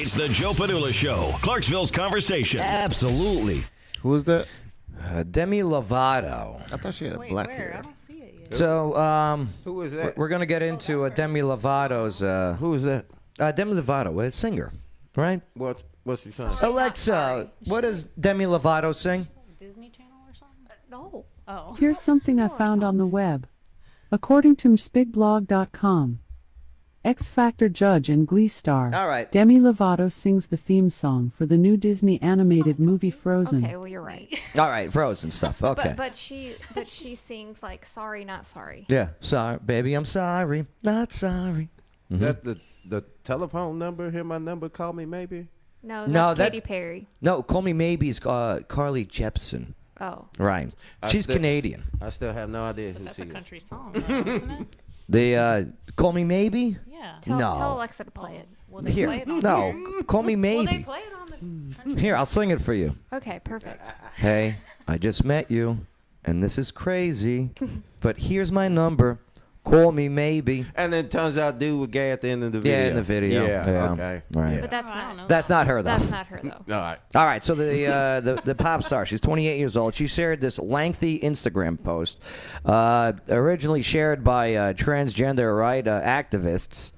It's the Joe Padula Show, Clarksville's conversation. Absolutely. Who is that? Demi Lovato. I thought she had black hair. I don't see it yet. So, Who is that? we're going to get into Demi Lovato's. Who is that? Demi Lovato, a singer, right? What's she saying? Alexa, what does Demi Lovato sing? Disney Channel or something? No. Oh. Here's something I found on the web. According to mspigblog.com, X Factor judge and Glee star All right. Demi Lovato sings the theme song for the new Disney animated movie Frozen. Okay, well you're right. All right, Frozen stuff. Okay. But she sings like sorry not sorry. Yeah, sorry, baby, I'm sorry, not sorry. That's the telephone number. Hear my number. Call me maybe. No, No, that's Katy that's- Perry. No, Call Me Maybe's Carly Jepsen. Oh. Right. She's Canadian. I still have no idea who That's she a is. country song, though, isn't it? The Call Me Maybe? Yeah. No. Tell Alexa to play it. Well, they Here. play it on No, Call Me Well, they Maybe. play it on the Here, I'll sing it for you. Okay, perfect. Hey, I just met you, and this is crazy, but here's my number. Call me maybe. And then turns out dude was gay at the end of the video. Yeah, in the video. Yeah. Okay. Right. Yeah. But that's I don't know. not. That's not her, though. That's not her though. All right. All right, so the pop star, she's 28 years old. She shared this lengthy Instagram post, originally shared by transgender right activists,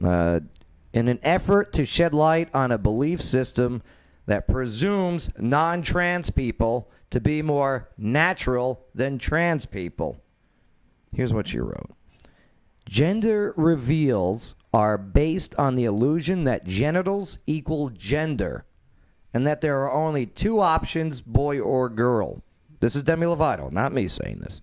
in an effort to shed light on a belief system that presumes non-trans people to be more natural than trans people. Here's what she wrote. Gender reveals are based on the illusion that genitals equal gender and that there are only two options, boy or girl. This is Demi Lovato, not me saying this.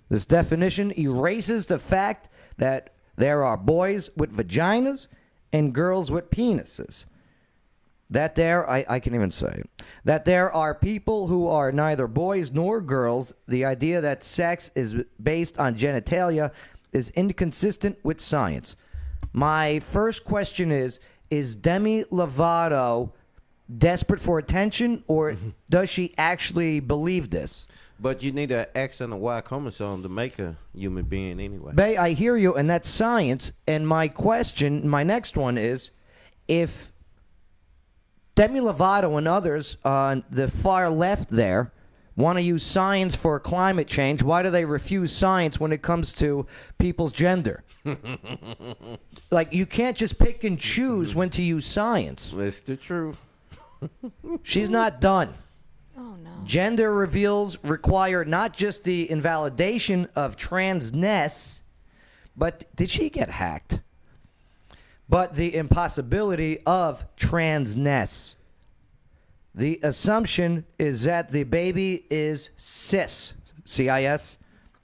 This definition erases the fact that there are boys with vaginas and girls with penises. That there, I can even say, that there are people who are neither boys nor girls. The idea that sex is based on genitalia is inconsistent with science. My first question is Demi Lovato desperate for attention, or does she actually believe this? But you need an X and a Y chromosome to make a human being anyway. Bay, I hear you, and that's science. And my next one is, if Demi Lovato and others on the far left there want to use science for climate change, why do they refuse science when it comes to people's gender? Like, you can't just pick and choose when to use science. It's the truth. She's not done. Oh no. Gender reveals require not just the invalidation of transness, but did she get hacked? But the impossibility of transness. The assumption is that the baby is cis, C-I-S.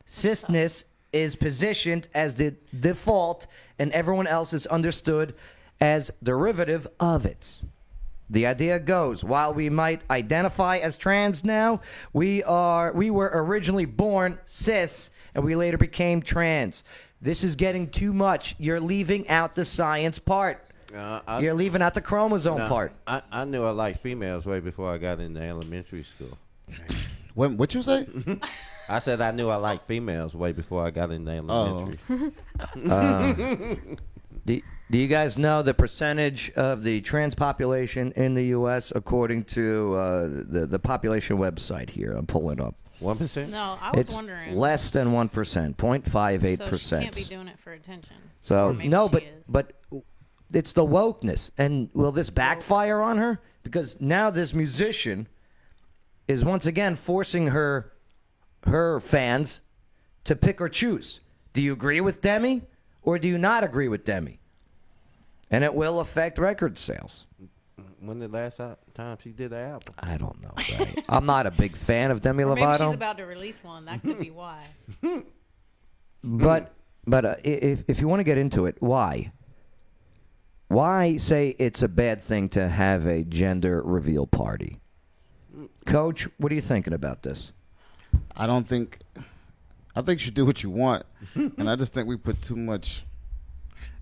Cisness is positioned as the default, and everyone else is understood as derivative of it. The idea goes, while we might identify as trans now, we were originally born cis, and we later became trans. This is getting too much. You're leaving out the science part. You're leaving out the chromosome part. I knew I liked females way before I got into elementary school. What you say? I said I knew I liked females way before I got into elementary. Do you guys know the percentage of the trans population in the U.S. according to the population website here? I'm pulling it up. 1%? No, I was It's wondering. less than 1%, 0.58%. So she can't be doing it for attention. So Or maybe no, she is. but it's the wokeness, and will this backfire on her? Because now this musician is once again forcing her fans to pick or choose. Do you agree with Demi, or do you not agree with Demi? And it will affect record sales. When the last time she did the album? I don't know. Right? I'm not a big fan of Demi Or maybe she's Lovato, about to release one. That could be why. but if you want to get into it, why? Why say it's a bad thing to have a gender reveal party? Coach, what are you thinking about this? I think you should do what you want, and I just think we put too much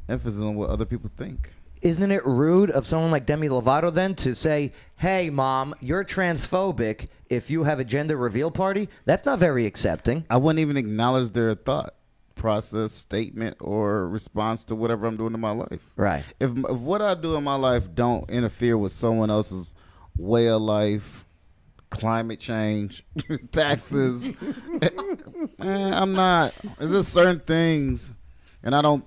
emphasis on what other people think. Isn't it rude of someone like Demi Lovato then to say, hey, Mom, you're transphobic if you have a gender reveal party? That's not very accepting. I wouldn't even acknowledge their thought process, statement, or response to whatever I'm doing in my life. Right. If what I do in my life don't interfere with someone else's way of life, climate change, taxes, I'm not. There's just certain things, and I don't.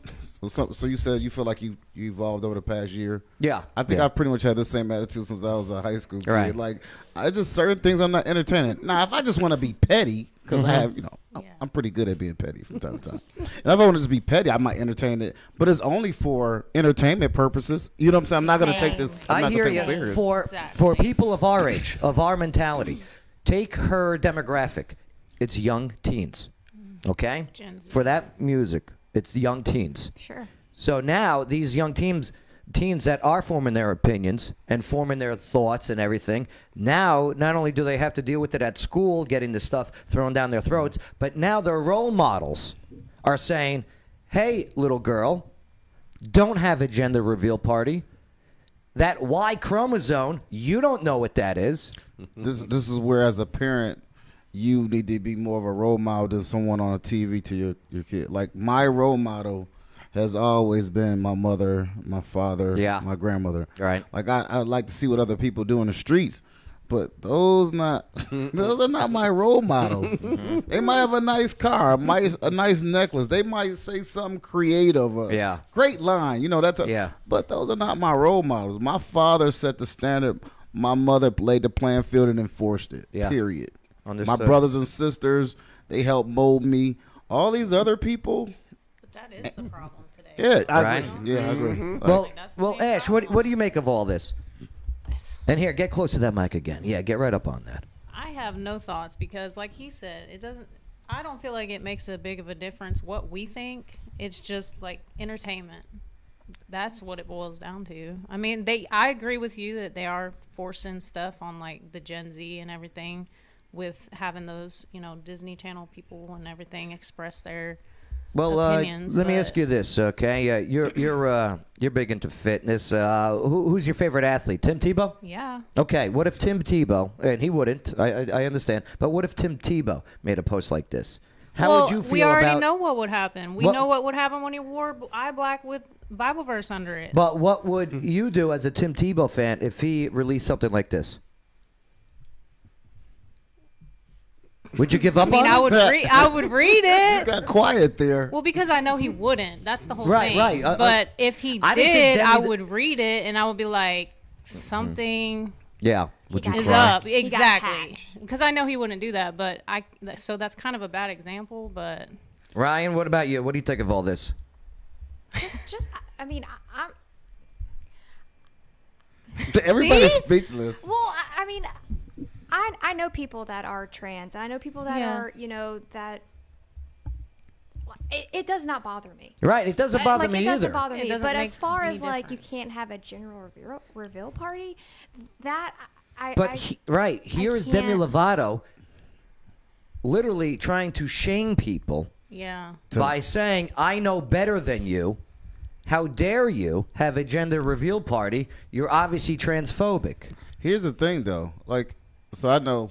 So you said you feel like you evolved over the past year. Yeah. I think Yeah. I've pretty much had the same attitude since I was a high school kid. Right. Like, I just certain things I'm not entertaining. Now, if I just want to be petty, because I have, I'm pretty good at being petty from time to time. And if I want to just be petty, I might entertain it, but it's only for entertainment purposes. You know what I'm saying? I'm not going to take this. I'm I not hear gonna you. take it serious. For Exactly. people of our age, of our mentality, take her demographic. It's young teens. Okay? Gen Z. For that music, it's young teens. Sure. So now these young teens that are forming their opinions and forming their thoughts and everything, now not only do they have to deal with it at school, getting the stuff thrown down their throats, but now their role models are saying, hey, little girl, don't have a gender reveal party. That Y chromosome, you don't know what that is. This is where, as a parent, you need to be more of a role model than someone on a TV to your kid. Like, my role model has always been my mother, my father, Yeah. my grandmother. Right. Like, I like to see what other people do in the streets, but those are not my role models. They might have a nice car, a nice necklace. They might say something creative. Yeah. Great line. Yeah. But those are not my role models. My father set the standard. My mother laid the playing field and enforced it. Yeah. Period. Understood. My brothers and sisters, they helped mold me. All these other people, But that is the problem today. yeah, I Right. agree. Yeah, I agree. Like, Well, that's the well, main Ash, what do you make of all this? And here, get close to that mic again. Yeah, get right up on that. I have no thoughts because, like he said, it doesn't. I don't feel like it makes a big of a difference what we think. It's just like entertainment. That's what it boils down to. I mean, I agree with you that they are forcing stuff on like the Gen Z and everything, with having those Disney Channel people and everything express their Well, opinions. let me but- ask you this, okay? You're big into fitness. Who's your favorite athlete? Tim Tebow? Yeah. Okay, what if Tim Tebow, and he wouldn't, I understand, but what if Tim Tebow made a post like this? How would you feel we already about? know what would happen. We What- know what would happen when he wore eye black with Bible verse under it. But what would you do as a Tim Tebow fan if he released something like this? Would you give up I mean, on I it? would read it. got quiet there. Well, because I know he wouldn't. That's the whole Right, thing. right. But if he I didn't think did, Demi I th- would read it and I would be like, something Yeah. Would you got is cry? up. got Exactly. hacked. Because I know he wouldn't do that. But so that's kind of a bad example. But Ryan, what about you? What do you think of all this? Just, I mean, I'm. Everybody's See? speechless. Well, I mean, I know people that are trans, and I know people that Yeah. are, that. It does not bother me. Right, it doesn't bother me it either. doesn't bother It me. doesn't But make as far any as like you difference. can't have a general reveal party, that But here is Demi can't- Lovato literally trying to shame people yeah. by saying, I know better than you. How dare you have a gender reveal party? You're obviously transphobic. Here's the thing, though. Like, so I know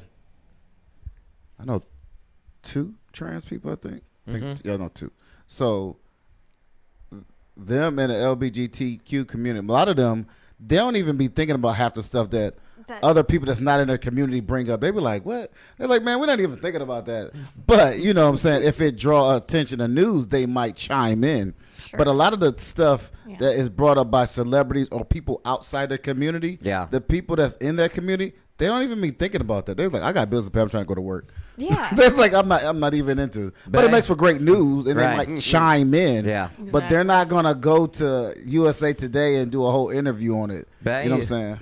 2 trans people. I think. Yeah, I know 2. So them in the LGBTQ community, a lot of them, they don't even be thinking about half the stuff that other people that's not in their community bring up. They be like, what? They're like, man, we're not even thinking about that. But, you know what I'm saying? If it draw attention to news, they might chime in. Sure. But a lot of the stuff Yeah. that is brought up by celebrities or people outside their community, Yeah. the people that's in that community, they don't even be thinking about that. They're like, I got bills to pay. I'm trying to go to work. Yeah. That's like I'm not even into. But it Bang. makes for great news, and Right. they might chime in. Yeah. But they're not gonna go to USA Today and do a whole interview on it. Bang. You know what I'm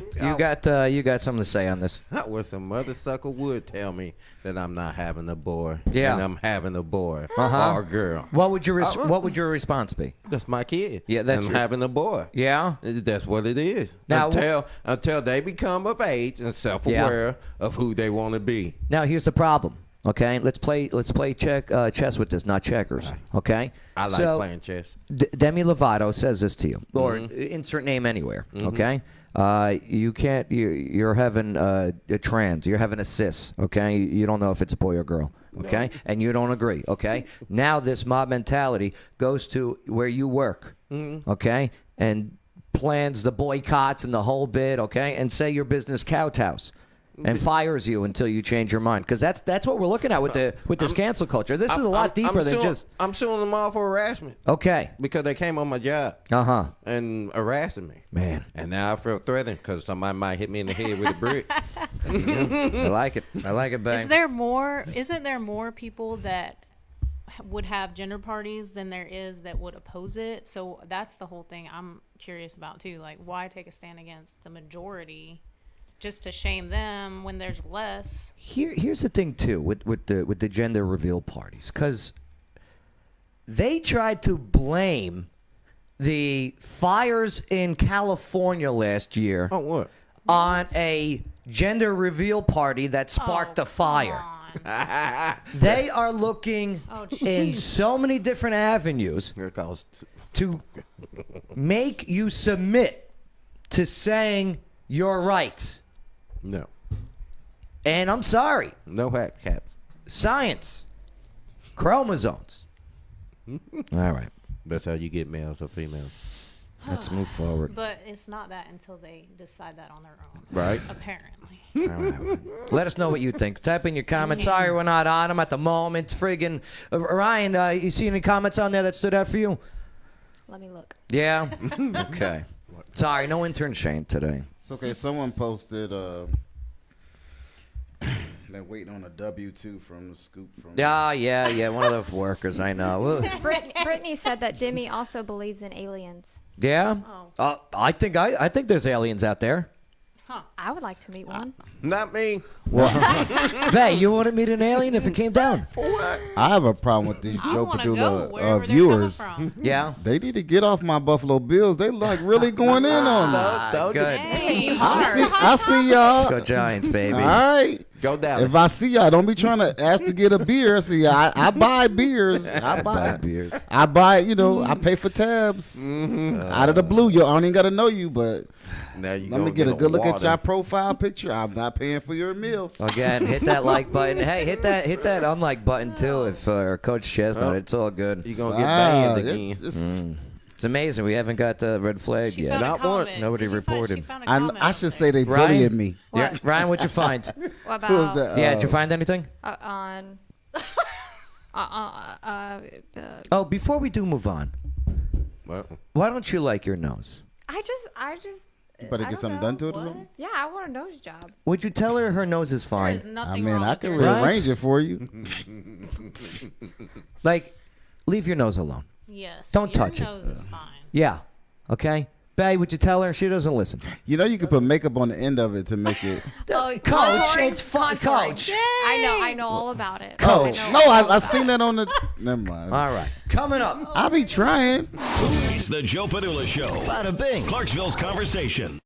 saying? You got something to say on this? I wish some mother sucker would tell me that I'm not having a boy. Yeah. And I'm having a boy Uh-huh. or a girl. What would your response be? That's my kid. Yeah, that's and I'm your- having a boy. Yeah. That's what it is. Now, until they become of age and self-aware of who they want to be. Now here's the problem. Okay, let's play chess with this, not checkers. Okay, I like playing chess. Demi Lovato says this to you, or insert name anywhere. Okay, you can't. You're having a trans. You're having a cis. Okay, you don't know if it's a boy or girl. Okay, and you don't agree. Okay, now this mob mentality goes to where you work. Okay, and plans the boycotts and the whole bit. Okay, and say your business kowtows. And fires you until you change your mind, because that's what we're looking at with this cancel culture. This is a lot deeper than just. I'm suing them all for harassment. Okay. Because they came on my job. And harassing me. Man. And now I feel threatened because somebody might hit me in the head with a brick. I like it. I like it, babe. Isn't there more people that would have gender parties than there is that would oppose it? So that's the whole thing I'm curious about too. Like, why take a stand against the majority? Just to shame them when there's less. Here's the thing too with the gender reveal parties, because they tried to blame the fires in California last year on a gender reveal party that sparked a fire. They are looking in so many different avenues to make you submit to saying you're right. No. And I'm sorry. No hat caps. Science. Chromosomes. All right. That's how you get males or females. Let's move forward. But it's not that until they decide that on their own. Right. Apparently. All right. Let us know what you think. Type in your comments. Sorry we're not on them at the moment. Friggin' Ryan, you see any comments on there that stood out for you? Let me look. Yeah? Okay. Sorry, no intern Shane today. It's okay. Someone posted they're waiting on a W-2 from the scoop. Yeah. One of the workers, I know. Brittany said that Demi also believes in aliens. Yeah? I think there's aliens out there. I would like to meet one. Not me. Hey, you want to meet an alien if it came down? I have a problem with these Joe Padula viewers. Yeah. They need to get off my Buffalo Bills. They like really going in on me. Good. Hey, I see y'all. Let's go Giants, baby. All right. Go Dallas. If I see y'all, don't be trying to ask to get a beer. See, I buy beers. I buy beers. I buy, I pay for tabs. Out of the blue. I don't even got to know you, but now you let me get a good look at your profile picture. I'm not paying for your meal. Again, hit that like button. Hey, hit that unlike button too. If Coach Chestnut, it's all good. You're going to get banned again. It's amazing. We haven't got the red flag She yet. found a Not one. comment. Nobody Did you reported. She found a comment I should say they Ryan? bullying me. Yeah, Ryan, what'd you find? What about Who was that? Yeah, did you find anything? on? Oh, before we do move on, Well, why don't you like your nose? I just. You better I get don't something know. done to it or What? something? Yeah, I want a nose job. Would you tell her nose is There's fine? nothing I mean, wrong I with can your Right? rearrange it for you. Like, leave your nose alone. Yes. Don't your touch it. nose is fine. Yeah. Okay? Bae, would you tell her? She doesn't listen. You know you can put makeup on the end of it to make it. Coach, contouring? it's fun. Contouring. Coach. I know all about it. Coach. I No, know all I about seen it. that on the. Never mind. All right. Coming up. I be trying. It's the Joe Padula Show. Bada bing. Clarksville's conversation.